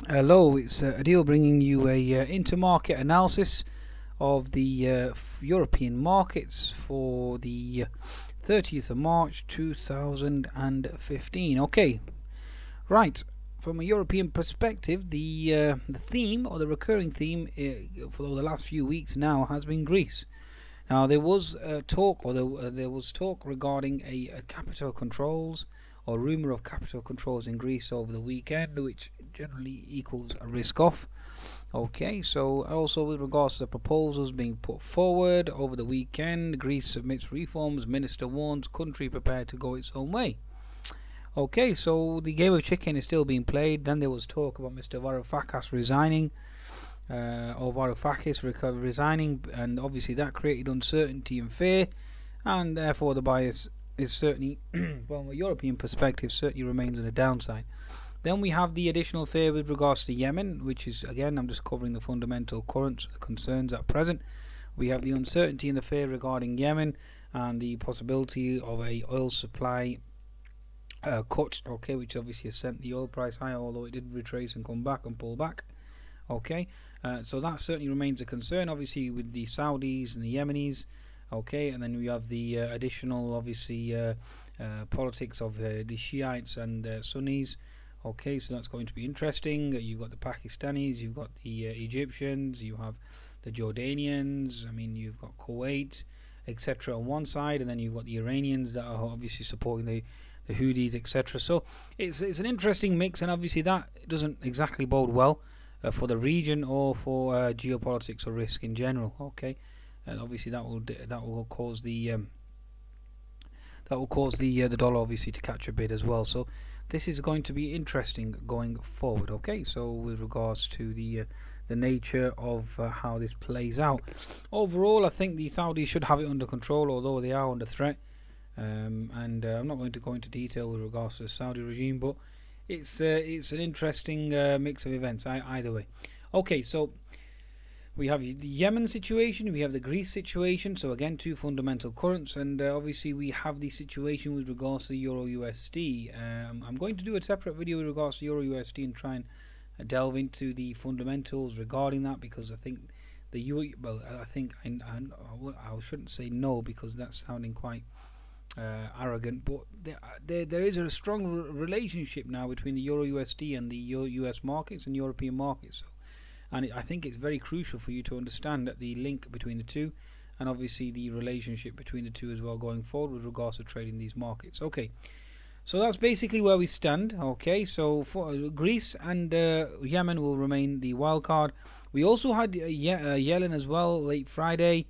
Hello, it's Adil bringing you a intermarket analysis of the European markets for the 30th of March 2015. Okay, right. From a European perspective, the theme or the recurring theme for the last few weeks now has been Greece. Now there was talk, or there was talk regarding a capital controls or rumor of capital controls in Greece over the weekend, which generally equals a risk off. Okay, so also with regards to the proposals being put forward over the weekend, Greece submits reforms, minister warns country prepared to go its own way. Okay, so the game of chicken is still being played. Then there was talk about Mr. Varoufakis resigning, resigning, and obviously that created uncertainty and fear, and therefore the bias is certainly, from a European perspective, certainly remains on the downside. Then we have the additional fear with regards to Yemen, which is, again, I'm just covering the fundamental current concerns at present. We have the uncertainty and the fear regarding Yemen and the possibility of a oil supply cut, okay, which obviously has sent the oil price higher, although it did retrace and come back and pull back. Okay, so that certainly remains a concern, obviously, with the Saudis and the Yemenis. Okay, and then we have the additional, obviously, politics of the Shiites and Sunnis. Okay, so that's going to be interesting. You've got the Pakistanis, you've got the Egyptians, you have the Jordanians, I mean, you've got Kuwait, etc. on one side, and then you've got the Iranians that are obviously supporting the Houthis, etc. So it's an interesting mix, and obviously that doesn't exactly bode well for the region or for geopolitics or risk in general. Okay, and obviously that will cause the dollar obviously to catch a bid as well. So this is going to be interesting going forward. Okay, so with regards to the nature of how this plays out, overall I think the Saudis should have it under control, although they are under threat. And I'm not going to go into detail with regards to the Saudi regime, but it's an interesting mix of events either way. Okay, so we have the Yemen situation, we have the Greece situation, so again two fundamental currents, and obviously we have the situation with regards to the Euro USD. I'm going to do a separate video with regards to Euro USD and try and delve into the fundamentals regarding that, because I think the Euro, well, I think I shouldn't say no, because that's sounding quite arrogant, but there is a strong relationship now between the Euro USD and the US markets and European markets. So, and I think it's very crucial for you to understand that the link between the two, and obviously the relationship between the two as well going forward with regards to trading these markets. Okay, so that's basically where we stand. Okay, so for Greece and Yemen will remain the wild card. We also had Yellen as well late Friday.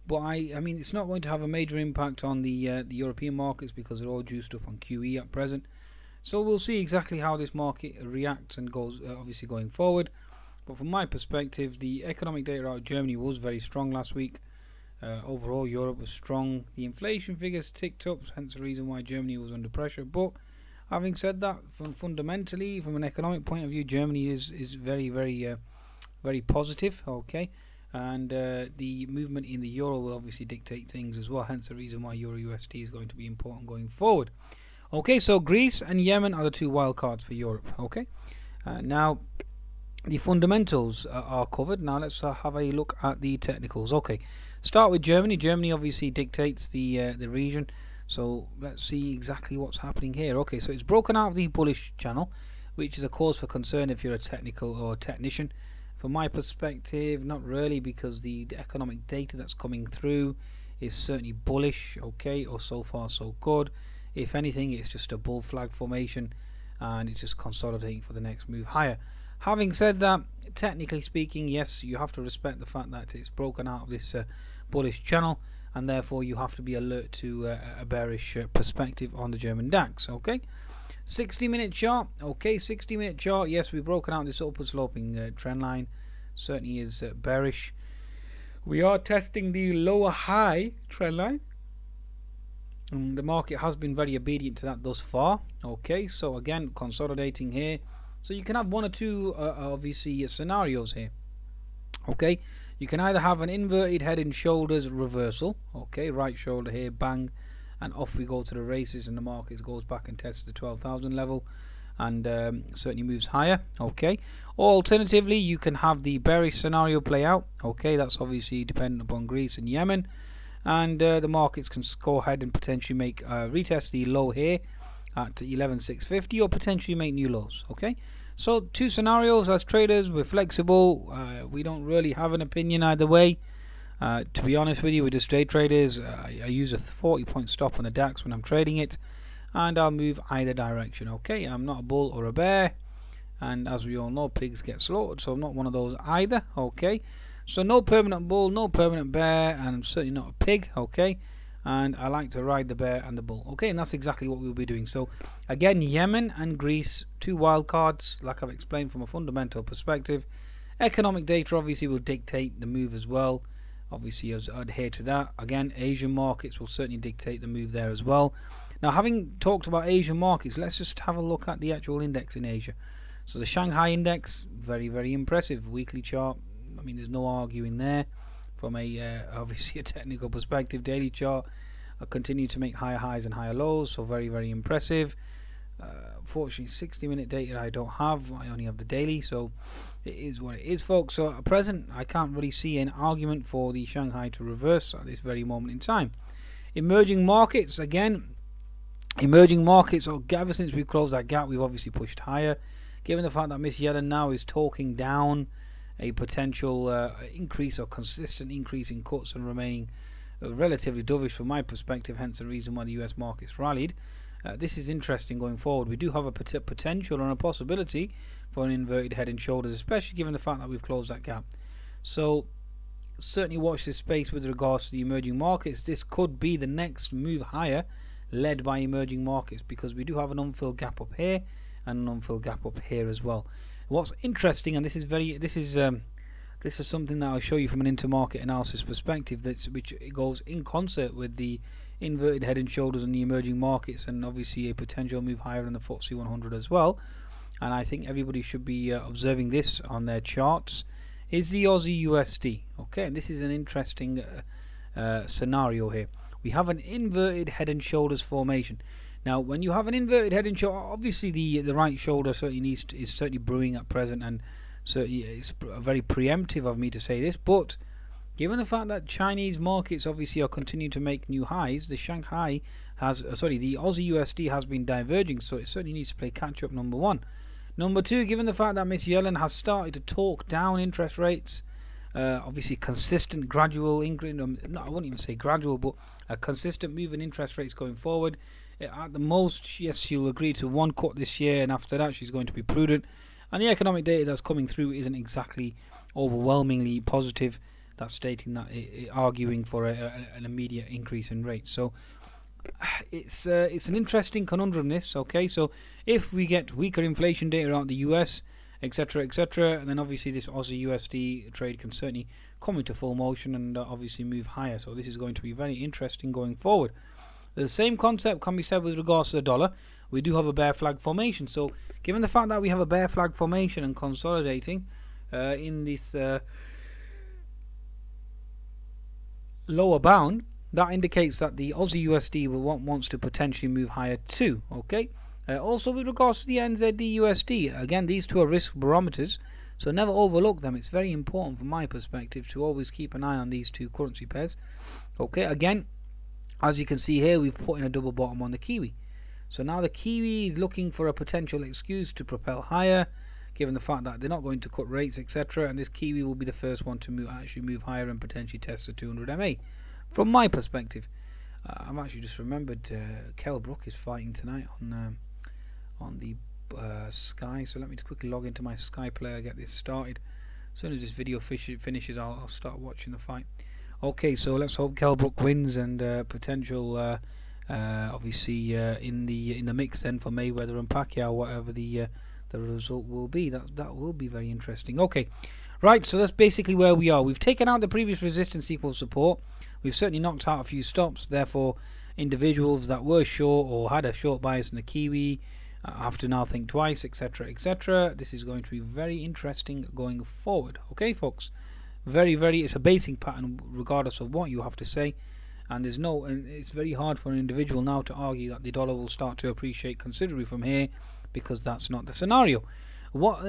But I mean, it's not going to have a major impact on the European markets because they're all juiced up on QE at present. So we'll see exactly how this market reacts and goes, obviously going forward. But from my perspective, the economic data out of Germany was very strong last week. Overall, Europe was strong. The inflation figures ticked up, hence the reason why Germany was under pressure. But having said that, fundamentally, from an economic point of view, Germany is very, very positive. Okay. And the movement in the euro will obviously dictate things as well, hence the reason why Euro USD is going to be important going forward. Okay, so Greece and Yemen are the two wild cards for Europe. Okay, now the fundamentals are covered. Now let's have a look at the technicals. Okay, start with Germany. Germany obviously dictates the region, so let's see exactly what's happening here. Okay, so it's broken out of the bullish channel, which is a cause for concern if you're a technical or technician. From my perspective, not really, because the economic data that's coming through is certainly bullish, okay, or so far so good. If anything, it's just a bull flag formation and it's just consolidating for the next move higher. Having said that, technically speaking, yes, you have to respect the fact that it's broken out of this bullish channel, and therefore you have to be alert to a bearish perspective on the German DAX, okay. 60-minute chart, okay, 60-minute chart, yes, we've broken out this upward sloping trend line, certainly is bearish. We are testing the lower high trend line, and the market has been very obedient to that thus far. Okay, so again, consolidating here, so you can have one or two obviously scenarios here. Okay, you can either have an inverted head and shoulders reversal, okay, right shoulder here, bang, and off we go to the races, and the market goes back and tests the 12,000 level. and certainly moves higher. Okay, or alternatively you can have the bearish scenario play out. Okay, that's obviously dependent upon Greece and Yemen, and the markets can go ahead and potentially make retest the low here at 11,650, or potentially make new lows. Okay, so two scenarios. As traders, we're flexible. We don't really have an opinion either way. To be honest with you, we're just day traders. I use a 40-point stop on the DAX when I'm trading it, and I'll move either direction. Okay, I'm not a bull or a bear, and as we all know, pigs get slaughtered, so I'm not one of those either. Okay, so no permanent bull, no permanent bear, and I'm certainly not a pig. Okay, and I like to ride the bear and the bull. Okay, and that's exactly what we'll be doing. So again, Yemen and Greece, two wild cards, like I've explained from a fundamental perspective. Economic data obviously will dictate the move as well. Obviously, as adhere to that. Again, Asian markets will certainly dictate the move there as well. Now, having talked about Asian markets, let's just have a look at the actual index in Asia. So the Shanghai index, very, very impressive weekly chart. I mean, there's no arguing there. From a obviously a technical perspective, daily chart continue to make higher highs and higher lows, so very, very impressive. Unfortunately, 60-minute data I don't have. I only have the daily, so it is what it is, folks. So at present, I can't really see an argument for the Shanghai to reverse at this very moment in time. Emerging markets, again, emerging markets, ever since we closed that gap, we've obviously pushed higher. Given the fact that Miss Yellen now is talking down a potential increase or consistent increase in cuts and remaining relatively dovish from my perspective, hence the reason why the US markets rallied. This is interesting going forward. We do have a potential and a possibility for an inverted head and shoulders, especially given the fact that we've closed that gap. So certainly watch this space with regards to the emerging markets. This could be the next move higher led by emerging markets, because we do have an unfilled gap up here and an unfilled gap up here as well. What's interesting, and this is something that I'll show you from an intermarket analysis perspective, which goes in concert with the inverted head and shoulders in the emerging markets, and obviously a potential move higher in the FTSE 100 as well. And I think everybody should be observing this on their charts, is the Aussie USD. Okay, and this is an interesting scenario here. We have an inverted head and shoulders formation. Now, when you have an inverted head and shoulder, obviously the right shoulder certainly is certainly brewing at present, and certainly it's very preemptive of me to say this, but given the fact that Chinese markets obviously are continuing to make new highs, the Shanghai has, the Aussie USD has been diverging, so it certainly needs to play catch up, number one. Number two, given the fact that Miss Yellen has started to talk down interest rates, obviously consistent gradual increase, no, I wouldn't even say gradual, but a consistent move in interest rates going forward. At the most, yes, she'll agree to one cut this year, and after that she's going to be prudent. And the economic data that's coming through isn't exactly overwhelmingly positive. That's stating that arguing for an immediate increase in rates. So it's an interesting conundrum, this. Okay, so if we get weaker inflation data out of the US, etc., etc., and then obviously this Aussie USD trade can certainly come into full motion and obviously move higher. So this is going to be very interesting going forward. The same concept can be said with regards to the dollar. We do have a bear flag formation. So given the fact that we have a bear flag formation and consolidating in this lower bound, that indicates that the Aussie USD wants to potentially move higher too. Okay. Also with regards to the NZD USD, again, these two are risk barometers, so never overlook them. It's very important from my perspective to always keep an eye on these two currency pairs. Okay, again, as you can see here, we've put in a double bottom on the Kiwi. So now the Kiwi is looking for a potential excuse to propel higher, given the fact that they're not going to cut rates, etc. And this Kiwi will be the first one to actually move higher and potentially test the 200 MA. From my perspective, I'm actually just remembered Kell Brook is fighting tonight on the Sky. So let me just quickly log into my Sky player, get this started. As soon as this video finishes, I'll start watching the fight. Okay, so let's hope Kell Brook wins, and potential obviously in the mix then for Mayweather and Pacquiao, whatever the result will be. That will be very interesting. Okay, right, so that's basically where we are. We've taken out the previous resistance equals support. We've certainly knocked out a few stops. Therefore, individuals that were short or had a short bias in the Kiwi have to now think twice, etc., etc. This is going to be very interesting going forward. Okay, folks. It's a basing pattern regardless of what you have to say, and it's very hard for an individual now to argue that the dollar will start to appreciate considerably from here because that's not the scenario. What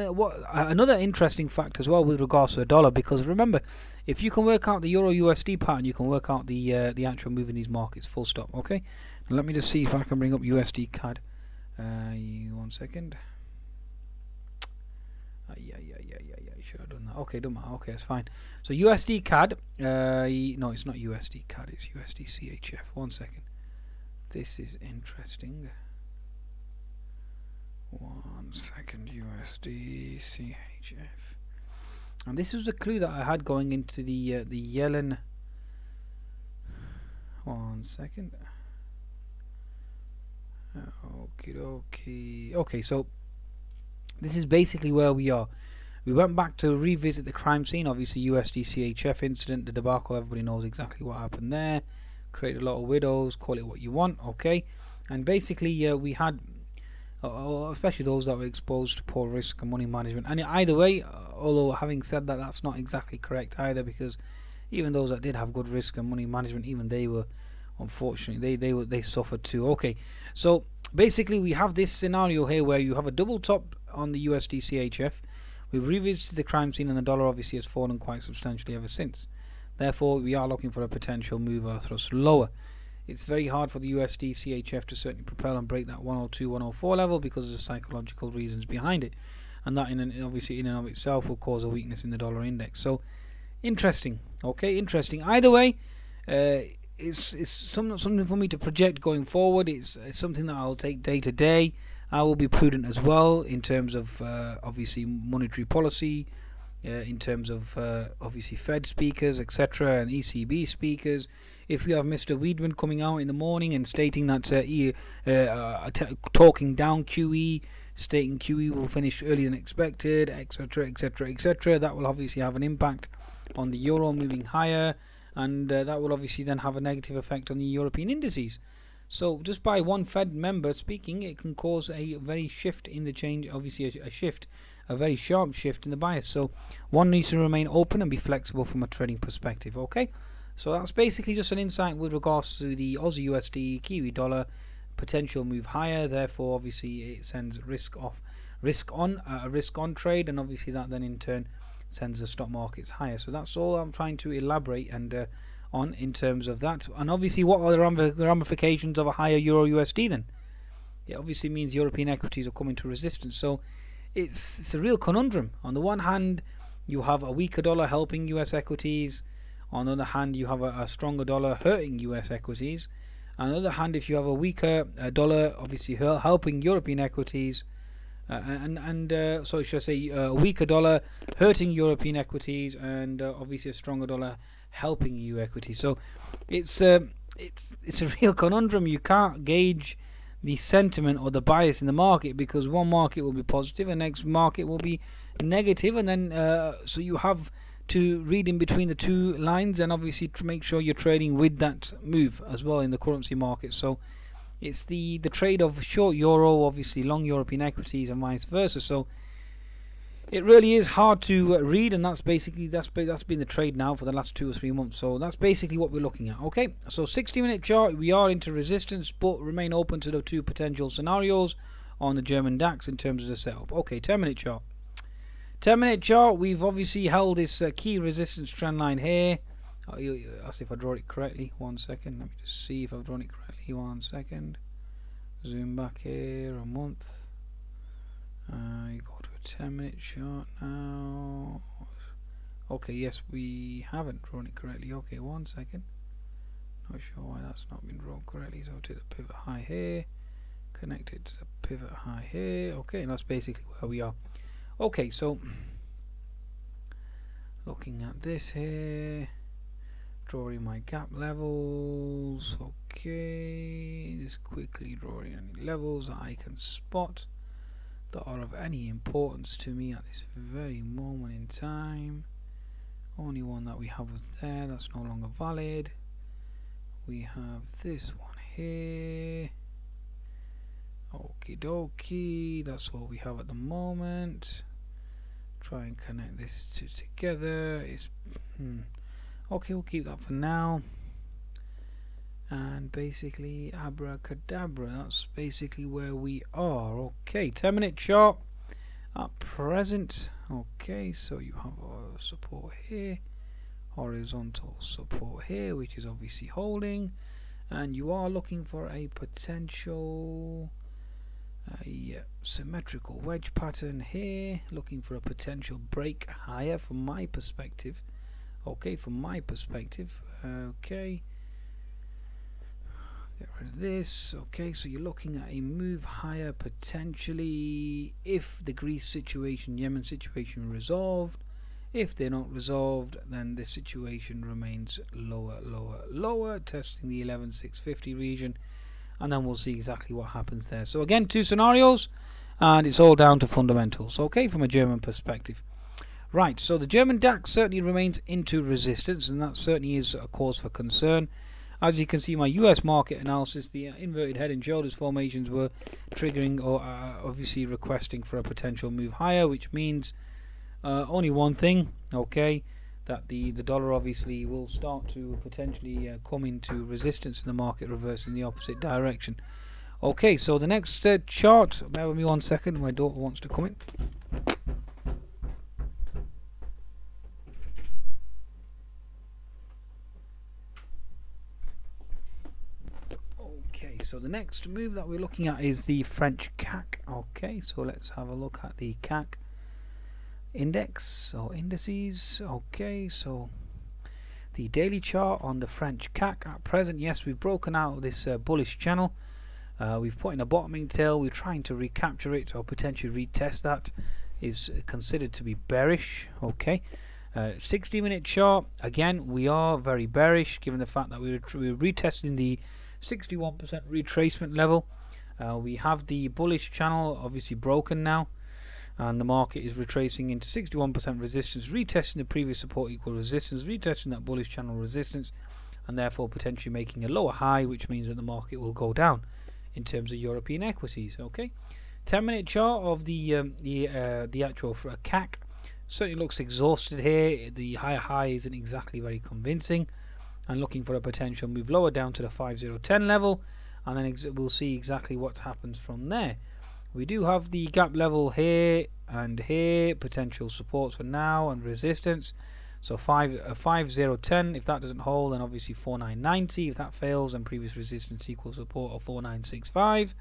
another interesting fact as well with regards to the dollar, because remember, if you can work out the Euro USD pattern, you can work out the actual move in these markets. Full stop. Okay. Now let me just see if I can bring up USD CAD. 1 second. Yeah. Should have done that. Okay, don't matter. Okay, that's fine. So USD CAD. No, it's not USD CAD. It's USD CHF. 1 second. This is interesting. 1 second. USD CHF. And this was the clue that I had going into the Yellen. 1 second. Okay, so this is basically where we are. We went back to revisit the crime scene, obviously USD CHF incident, the debacle. Everybody knows exactly what happened there. Created a lot of widows, call it what you want, okay. And basically we had, especially those that were exposed to poor risk and money management. And either way, although having said that, that's not exactly correct either, because even those that did have good risk and money management, even they were, unfortunately, they suffered too. Okay, so basically we have this scenario here where you have a double top on the USD CHF. We've revisited the crime scene, and the dollar obviously has fallen quite substantially ever since. Therefore, we are looking for a potential move or thrust lower. It's very hard for the USD CHF to certainly propel and break that 102, 104 level because of the psychological reasons behind it, and that obviously in and of itself will cause a weakness in the dollar index. So interesting. Okay, interesting. Either way, it's something for me to project going forward. It's something that I'll take day to day. I will be prudent as well in terms of obviously monetary policy, in terms of obviously Fed speakers, etc., and ECB speakers. If we have Mr. Weidman coming out in the morning and stating that talking down QE, stating QE will finish earlier than expected, etc., etc., etc., that will obviously have an impact on the euro moving higher, and that will obviously then have a negative effect on the European indices. So just by one Fed member speaking, it can cause a very shift in the change, obviously a very sharp shift in the bias. So one needs to remain open and be flexible from a trading perspective. Okay, so that's basically just an insight with regards to the Aussie USD, Kiwi dollar potential move higher. Therefore, obviously it sends risk on trade, and obviously that then in turn sends the stock markets higher. So that's all I'm trying to elaborate and on in terms of that. And obviously, what are the ramifications of a higher Euro USD then? It obviously means European equities are coming to resistance. So it's a real conundrum. On the one hand, you have a weaker dollar helping US equities. On the other hand, you have a stronger dollar hurting US equities. On the other hand, if you have a weaker dollar, obviously helping European equities, so should I say a weaker dollar hurting European equities, and obviously a stronger dollar helping EU equities. So it's a real conundrum. You can't gauge the sentiment or the bias in the market, because one market will be positive and next market will be negative, and then so you have to read in between the two lines, and obviously to make sure you're trading with that move as well in the currency market. So it's the trade of short euro, obviously long European equities, and vice versa. So it really is hard to read, and that's been the trade now for the last 2 or 3 months. So that's basically what we're looking at. Okay, so 60-minute chart, we are into resistance, but remain open to the two potential scenarios on the German DAX in terms of the setup. Okay, 10-minute chart. 10-minute chart, we've obviously held this key resistance trend line here. I'll see if I draw it correctly. 1 second. Let me just see if I've drawn it correctly. 1 second. Zoom back here a month. You go to a 10-minute chart now. Okay, yes, we haven't drawn it correctly. Okay, 1 second. Not sure why that's not been drawn correctly. So I'll take the pivot high here. Connect it to the pivot high here. Okay, and that's basically where we are. Okay, so looking at this here, drawing my gap levels. Okay, just quickly drawing any levels that I can spot that are of any importance to me at this very moment in time. Only one that we have was there, that's no longer valid. We have this one here. Okie dokie, that's all we have at the moment. Try and connect this two together. Okay, we'll keep that for now. and basically abracadabra, that's basically where we are. Okay, 10-minute chart at present. Okay, so you have support here, horizontal support here, which is obviously holding, and you are looking for a potential symmetrical wedge pattern here, looking for a potential break higher from my perspective. Okay, from my perspective. Okay, get rid of this. Okay, so you're looking at a move higher potentially if the Greece situation, Yemen situation resolved. If they're not resolved, then the situation remains lower, lower, lower, testing the 11,650 region, and then we'll see exactly what happens there. So again, two scenarios, and it's all down to fundamentals, okay, from a German perspective. Right, so the German DAX certainly remains into resistance, and that certainly is a cause for concern. As you can see, my US market analysis, the inverted head and shoulders formations were triggering or obviously requesting for a potential move higher, which means only one thing, okay, that the dollar obviously will start to potentially come into resistance in the market, reverse in the opposite direction. Okay, so the next chart, bear with me 1 second, my daughter wants to come in. Okay, so the next move that we're looking at is the French CAC. Okay, so let's have a look at the CAC index or indices. Okay, so the daily chart on the French CAC at present, yes, we've broken out of this bullish channel. We've put in a bottoming tail. We're trying to recapture it or potentially retest that. Is considered to be bearish. Okay, 60-minute chart, again, we are very bearish given the fact that we're retesting the 61% retracement level. We have the bullish channel obviously broken now, and the market is retracing into 61% resistance, retesting the previous support equal resistance, retesting that bullish channel resistance, and therefore potentially making a lower high, which means that the market will go down in terms of European equities. Okay, 10-minute chart of the actual CAC certainly looks exhausted here. The higher high isn't exactly very convincing, and looking for a potential move lower down to the 5010 level, and then we'll see exactly what happens from there. We do have the gap level here and here, potential supports for now and resistance. So 5010, if that doesn't hold, then obviously 4990. If that fails, then previous resistance equals support of 4965,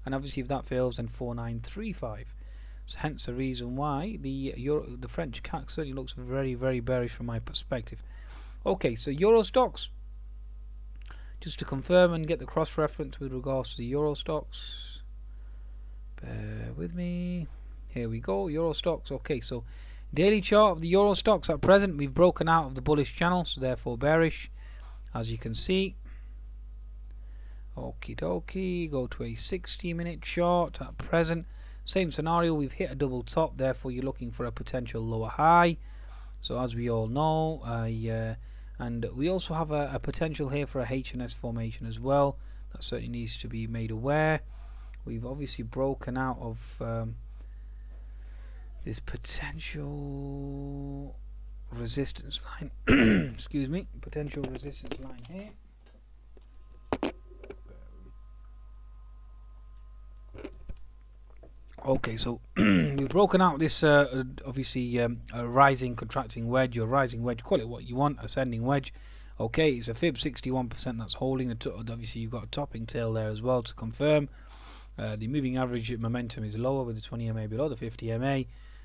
and obviously if that fails, then 4935. So hence the reason why the French CAC certainly looks very, very bearish from my perspective. Okay, so Euro stocks, just to confirm and get the cross reference with regards to the Euro stocks. Bear with me. Here we go, Euro stocks. Okay, so daily chart of the Euro stocks at present, we've broken out of the bullish channel, so therefore bearish, as you can see. Okie dokie, go to a 60-minute chart at present. Same scenario, we've hit a double top, therefore you're looking for a potential lower high. So as we all know, and we also have a potential here for a H&S formation as well. That certainly needs to be made aware. We've obviously broken out of this potential resistance line. Excuse me, potential resistance line here. Okay, so we've broken out this obviously a rising contracting wedge, or rising wedge, call it what you want, ascending wedge. Okay, it's a fib 61% that's holding. Obviously you've got a topping tail there as well to confirm. The moving average momentum is lower with the 20 MA below the 50 MA.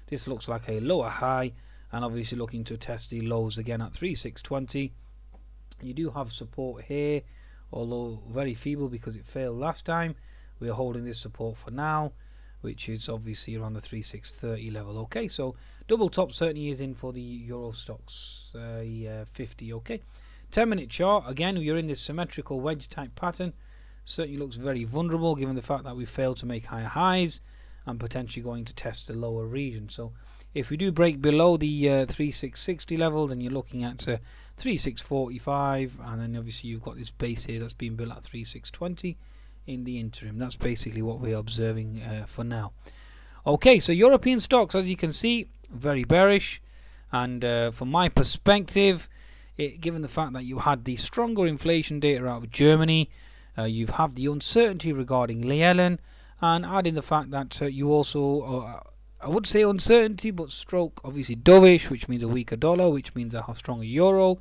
This looks like a lower high, and obviously looking to test the lows again at 3620. You do have support here, although very feeble because it failed last time. We are holding this support for now, which is obviously around the 3630 level. Okay, so double top certainly is in for the Euro stocks 50. Okay, 10-minute chart, again we are in this symmetrical wedge type pattern. Certainly looks very vulnerable given the fact that we failed to make higher highs and potentially going to test the lower region. So if we do break below the 3660 level, then you're looking at 3645, and then obviously you've got this base here that's been built at 3620 in the interim. That's basically what we're observing for now. Okay, so European stocks, as you can see, very bearish, and from my perspective, given the fact that you had the stronger inflation data out of Germany, you have the uncertainty regarding Yellen, and adding the fact that you also, I would say uncertainty, but stroke obviously dovish, which means a weaker dollar, which means a stronger euro,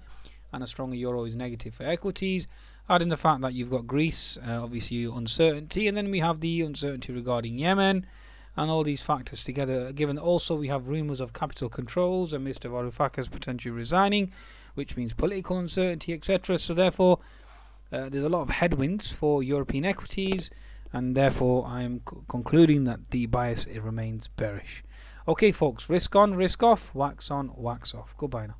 and a stronger euro is negative for equities. Adding the fact that you've got Greece, obviously uncertainty, and then we have the uncertainty regarding Yemen, and all these factors together, given also we have rumours of capital controls and Mr. Varoufakis potentially resigning, which means political uncertainty, etc. So therefore, there's a lot of headwinds for European equities, and therefore I'm concluding that the bias, it remains bearish. Okay folks, risk on, risk off, wax on, wax off. Goodbye now.